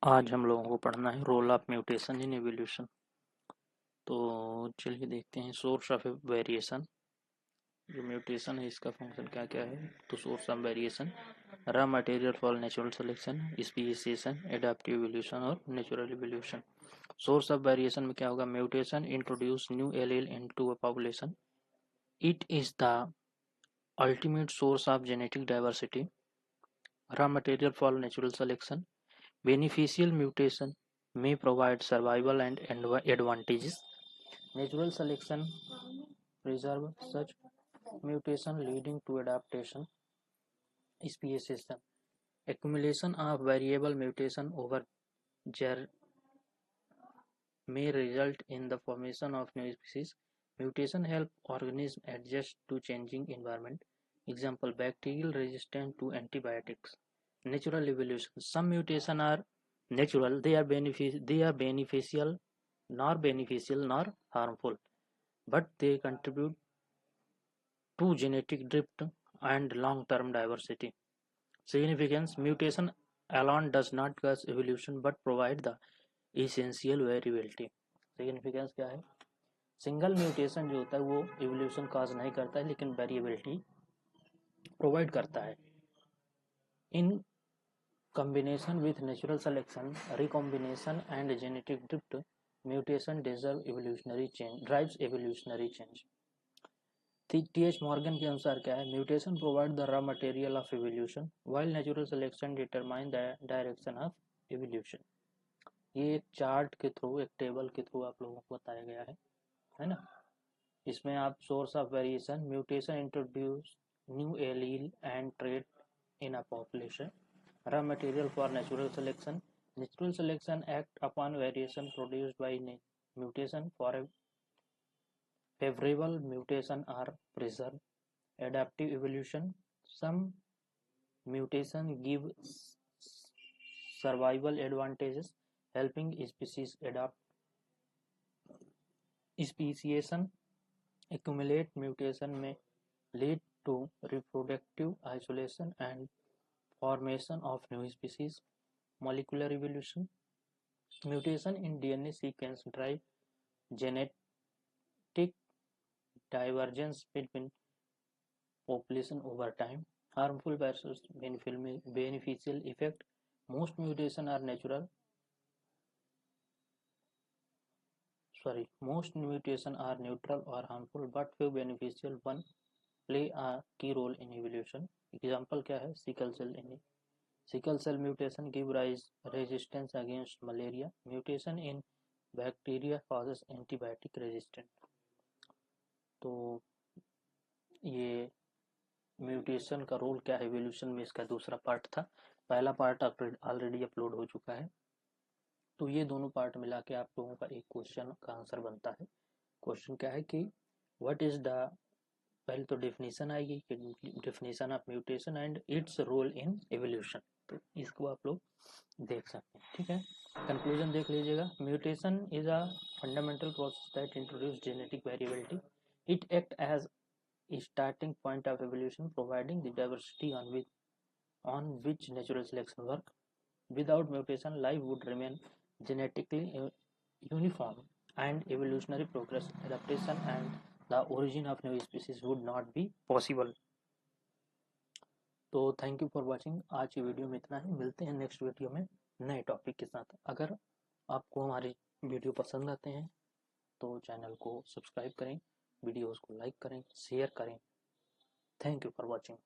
आज हम लोगों को पढ़ना है role of mutation in evolution. तो चलिए देखते हैं सोर्स ऑफ वेरिएशन। जो म्यूटेशन है इसका फंक्शन क्या क्या है। तो source of variation raw material for natural selection, speciation, adaptive evolution और natural evolution. Source of variation में क्या होगा? Mutation introduce new allele into a population. It is the ultimate source of genetic diversity. Raw material for natural selection, beneficial mutation may provide survival and advantages. Natural selection preserve such mutation leading to adaptation. Speciation, accumulation of variable mutation over year may result in the formation of new species. Mutation help organisms adjust to changing environment. Example, bacterial resistant to antibiotics. Natural evolution, some mutation are natural, they are beneficial nor harmful, but they contribute to genetic drift and long-term diversity. Significance, mutation alone does not cause evolution but provide the essential variability. Significance क्या है? Single mutation जो होता है वो evolution cause नहीं करता है लेकिन वेरिएबिलिटी प्रोवाइड करता है। इन combination with natural selection, recombination and genetic drift, mutation drives evolutionary change. T.H. Morgan के अनुसार क्या है? Mutation provide the raw material of evolution while natural selection determine the direction of evolution. ये एक chart के through, एक table के through आप लोगों को बताया गया है ना। इसमें आप source of variation, mutation introduce new allele and trait in a population, raw material for natural selection. Natural selection act upon variation produced by mutation. For a favorable mutation are preserved. Adaptive evolution, some mutation give survival advantages helping species adapt. Speciation, accumulate mutation may lead to reproductive isolation and formation of new species. Molecular evolution, mutation in DNA sequence drive genetic divergence between population over time. Harmful versus beneficial effect, most mutation are neutral or harmful, but few beneficial one play a key role in evolution. Example क्या है? sickle cell mutation give rise resistance against malaria. Mutation in bacteria causes antibiotic resistance. तो ये mutation का role क्या है evolution में, इसका दूसरा पार्ट था। पहला पार्ट ऑलरेडी अपलोड हो चुका है। तो ये दोनों पार्ट मिला के आप लोगों का एक क्वेश्चन का आंसर बनता है। क्वेश्चन क्या है कि व्हाट इज द, पहले तो डेफिनेशन आएगी कि definition of mutation and its role in evolution. तो इसको आप लोग देख सकते हैं, ठीक है। कंक्लूजन देख लीजिएगा। Mutation is a fundamental process that introduce genetic variability. It act as starting point of evolution, providing the diversity on which natural selection work. Without mutation, life would remain genetically uniform, and evolutionary progress, adaptation, and the origin of new species would not be possible. तो thank you for watching. आज की video में इतना ही, मिलते हैं next video में नए topic के साथ। अगर आपको हमारी वीडियो पसंद आते हैं तो चैनल को सब्सक्राइब करें, वीडियोस को लाइक करें, शेयर करें। Thank you for watching.